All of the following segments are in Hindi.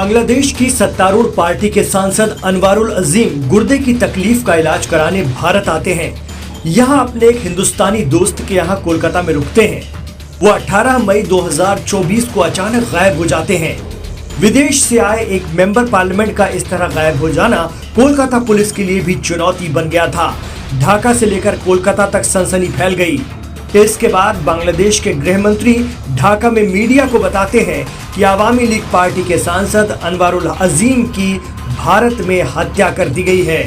बांग्लादेश की सत्तारूढ़ पार्टी के सांसद अनवारुल अजीम गुर्दे की तकलीफ का इलाज कराने भारत आते हैं। यहां अपने एक हिंदुस्तानी दोस्त के यहां कोलकाता में रुकते हैं। वो 18 मई 2024 को अचानक गायब हो जाते हैं। विदेश से आए एक मेंबर पार्लियामेंट का इस तरह गायब हो जाना कोलकाता पुलिस के लिए भी चुनौती बन गया था। ढाका से लेकर कोलकाता तक सनसनी फैल गई। इसके बाद बांग्लादेश के गृह मंत्री ढाका में मीडिया को बताते हैं कि आवामी लीग पार्टी के सांसद अनवारुल अजीम की भारत में हत्या कर दी गई है।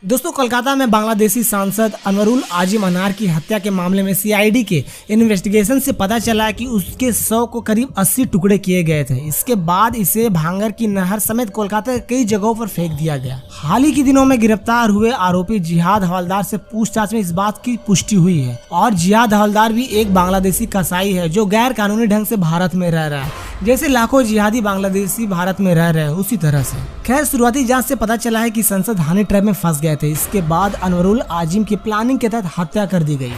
दोस्तों, कोलकाता में बांग्लादेशी सांसद अनवरुल आजिम अनार की हत्या के मामले में सीआईडी के इन्वेस्टिगेशन से पता चला कि उसके शव को करीब 80 टुकड़े किए गए थे। इसके बाद इसे भांगर की नहर समेत कोलकाता के कई जगहों पर फेंक दिया गया। हाल ही के दिनों में गिरफ्तार हुए आरोपी जिहाद हवलदार से पूछताछ में इस बात की पुष्टि हुई है। और जिहाद हवलदार भी एक बांग्लादेशी कसाई है जो गैर कानूनी ढंग से भारत में रह रहा है, जैसे लाखों जिहादी बांग्लादेशी भारत में रह रहे हैं उसी तरह से। खैर, शुरुआती जांच से पता चला है कि संसद हनी ट्रैप में फंस गए थे। इसके बाद अनवरुल आजिम की प्लानिंग के तहत हत्या कर दी गई।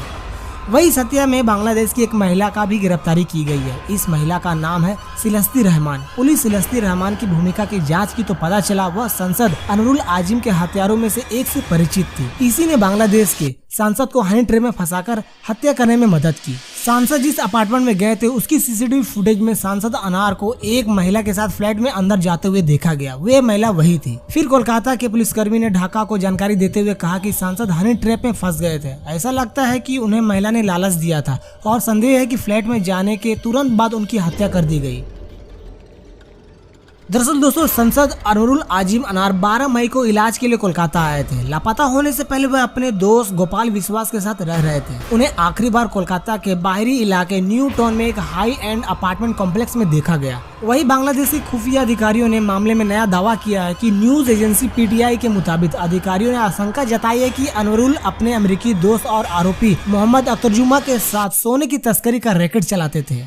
वही इस हत्या में बांग्लादेश की एक महिला का भी गिरफ्तारी की गई है। इस महिला का नाम है सिलस्ती रहमान। पुलिस सिलस्ती रहमान की भूमिका की जांच की तो पता चला वह सांसद अनवरुल आजिम के हत्यारों में से एक से परिचित थी। इसी ने बांग्लादेश के सांसद को हनी ट्रैप में फंसाकर हत्या करने में मदद की। सांसद जिस अपार्टमेंट में गए थे उसकी सीसीटीवी फुटेज में सांसद अनार को एक महिला के साथ फ्लैट में अंदर जाते हुए देखा गया। वे महिला वही थी। फिर कोलकाता के पुलिसकर्मी ने ढाका को जानकारी देते हुए कहा कि सांसद हनी ट्रैप में फंस गए थे। ऐसा लगता है कि उन्हें महिला ने लालच दिया था और संदेह है कि फ्लैट में जाने के तुरंत बाद उनकी हत्या कर दी गई। दरअसल दोस्तों, सांसद अनवरुल आजिम अनार 12 मई को इलाज के लिए कोलकाता आए थे। लापता होने से पहले वह अपने दोस्त गोपाल विश्वास के साथ रह रहे थे। उन्हें आखिरी बार कोलकाता के बाहरी इलाके न्यू टाउन में एक हाई एंड अपार्टमेंट कॉम्प्लेक्स में देखा गया। वही बांग्लादेशी खुफिया अधिकारियों ने मामले में नया दावा किया है कि न्यूज एजेंसी पीटीआई के मुताबिक अधिकारियों ने आशंका जताई है कि अनवरुल अपने अमेरिकी दोस्त और आरोपी मोहम्मद अख्तरजुमा के साथ सोने की तस्करी का रैकेट चलाते थे।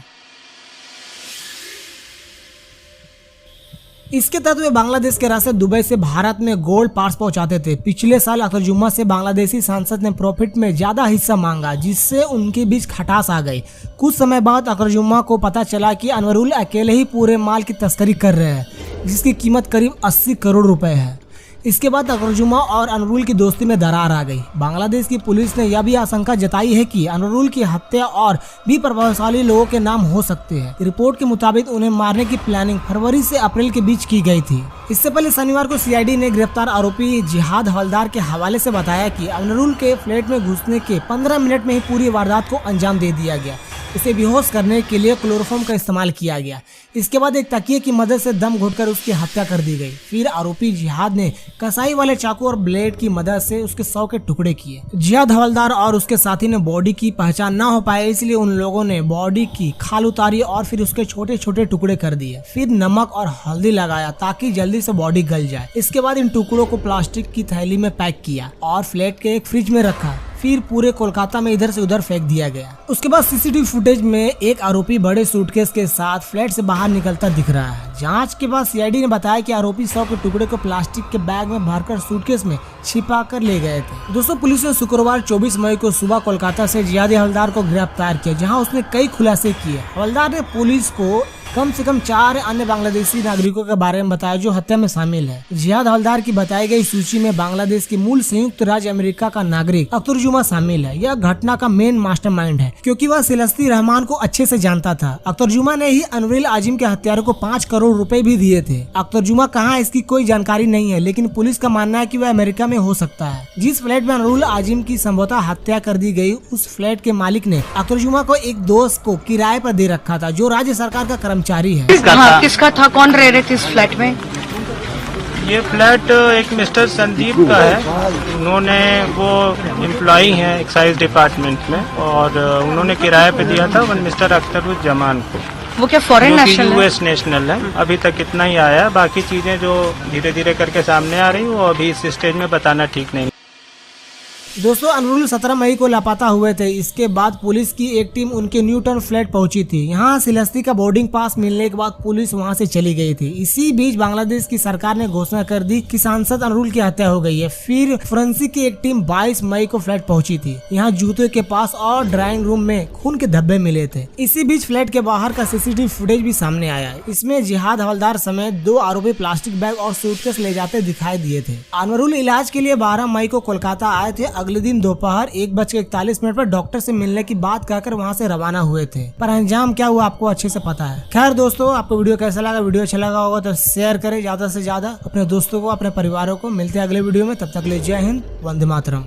इसके तहत वे बांग्लादेश के रास्ते दुबई से भारत में गोल्ड पार्ट्स पहुंचाते थे। पिछले साल अख्तरजुमा से बांग्लादेशी सांसद ने प्रॉफिट में ज्यादा हिस्सा मांगा, जिससे उनके बीच खटास आ गई। कुछ समय बाद अख्तरजुमा को पता चला कि अनवरुल अकेले ही पूरे माल की तस्करी कर रहे हैं, जिसकी कीमत करीब 80 करोड़ रुपए है। इसके बाद अख्तरजुमा और अनवरुल की दोस्ती में दरार आ गई। बांग्लादेश की पुलिस ने यह भी आशंका जताई है कि अनवरुल की हत्या और भी प्रभावशाली लोगों के नाम हो सकते हैं। रिपोर्ट के मुताबिक उन्हें मारने की प्लानिंग फरवरी से अप्रैल के बीच की गई थी। इससे पहले शनिवार को सीआईडी ने गिरफ्तार आरोपी जिहाद हवलदार के हवाले से बताया कि अनवरुल के फ्लैट में घुसने के 15 मिनट में ही पूरी वारदात को अंजाम दे दिया गया। उसे बेहोश करने के लिए क्लोरोफॉर्म का इस्तेमाल किया गया। इसके बाद एक तकिए की मदद से दम घुटकर उसकी हत्या कर दी गई। फिर आरोपी जिहाद ने कसाई वाले चाकू और ब्लेड की मदद से उसके 100 के टुकड़े किए। जिहाद हवलदार और उसके साथी ने बॉडी की पहचान ना हो पाए, इसलिए उन लोगों ने बॉडी की खाल उतारी और फिर उसके छोटे छोटे टुकड़े कर दिए। फिर नमक और हल्दी लगाया ताकि जल्दी से बॉडी गल जाए। इसके बाद इन टुकड़ों को प्लास्टिक की थैली में पैक किया और फ्लैट के एक फ्रिज में रखा। फिर पूरे कोलकाता में इधर से उधर फेंक दिया गया। उसके बाद सीसीटीवी फुटेज में एक आरोपी बड़े सूटकेस के साथ फ्लैट से बाहर निकलता दिख रहा है। जांच के बाद सीआईडी ने बताया कि आरोपी 100 के टुकड़े को प्लास्टिक के बैग में भरकर सूटकेस में छिपा कर ले गए थे। दोस्तों, पुलिस ने शुक्रवार 24 मई को सुबह कोलकाता से जिहाद हवलदार को गिरफ्तार किया, जहाँ उसने कई खुलासे किए। हवलदार ने पुलिस को कम से कम 4 अन्य बांग्लादेशी नागरिकों के बारे में बताया जो हत्या में शामिल है। जिहाद हवलदार की बताई गई सूची में बांग्लादेश की मूल संयुक्त राज्य अमेरिका का नागरिक अख्तरजुमा शामिल है। यह घटना का मेन मास्टरमाइंड है, क्योंकि वह सिलस्ती रहमान को अच्छे से जानता था। अख्तरजुमा ने ही अनवरुल आजिम के हत्यारों को 5 करोड़ रुपए भी दिए थे। अख्तरजुमा कहाँ इसकी कोई जानकारी नहीं है, लेकिन पुलिस का मानना है कि वह अमेरिका में हो सकता है। जिस फ्लैट में अनवरुल आजिम की संभवतः हत्या कर दी गई, उस फ्लैट के मालिक ने अख्तरजुमा को एक दोस्त को किराए पर दे रखा था, जो राज्य सरकार का कर्मचारी है। किसका था? कौन रह रहे थे इस फ्लैट में? ये फ्लैट एक मिस्टर संदीप का है। उन्होंने वो एम्प्लॉई हैं एक्साइज डिपार्टमेंट में और उन्होंने किराए पे दिया था वन मिस्टर अख्तरुज्जमान को। वो क्या फॉरेन नेशनल है? यूएस नेशनल है। अभी तक इतना ही आया, बाकी चीजें जो धीरे धीरे करके सामने आ रही वो अभी इस स्टेज में बताना ठीक नहीं। दोस्तों अनवरुल 17 मई को लापता हुए थे। इसके बाद पुलिस की एक टीम उनके न्यूटन फ्लैट पहुंची थी। यहाँ सिलस्ती का बोर्डिंग पास मिलने के बाद पुलिस वहां से चली गई थी। इसी बीच बांग्लादेश की सरकार ने घोषणा कर दी कि सांसद अनवरुल की हत्या हो गई है। फिर फोरेंसिक की एक टीम 22 मई को फ्लैट पहुंची थी। यहाँ जूते के पास और ड्राइंग रूम में खून के धब्बे मिले थे। इसी बीच फ्लैट के बाहर का सीसीटीवी फुटेज भी सामने आया। इसमें जिहाद हवलदार समेत 2 आरोपी प्लास्टिक बैग और सूटकेस ले जाते दिखाई दिए थे। अनवरुल इलाज के लिए 12 मई को कोलकाता आए थे। अगले दिन दोपहर 1:41 पर डॉक्टर से मिलने की बात कहकर वहां से रवाना हुए थे, पर अंजाम क्या हुआ आपको अच्छे से पता है। खैर दोस्तों, आपको वीडियो कैसा लगा? वीडियो अच्छा लगा होगा तो शेयर करें ज्यादा से ज्यादा अपने दोस्तों को, अपने परिवारों को। मिलते हैं अगले वीडियो में, तब तक के लिए जय हिंद, वंदे मातरम।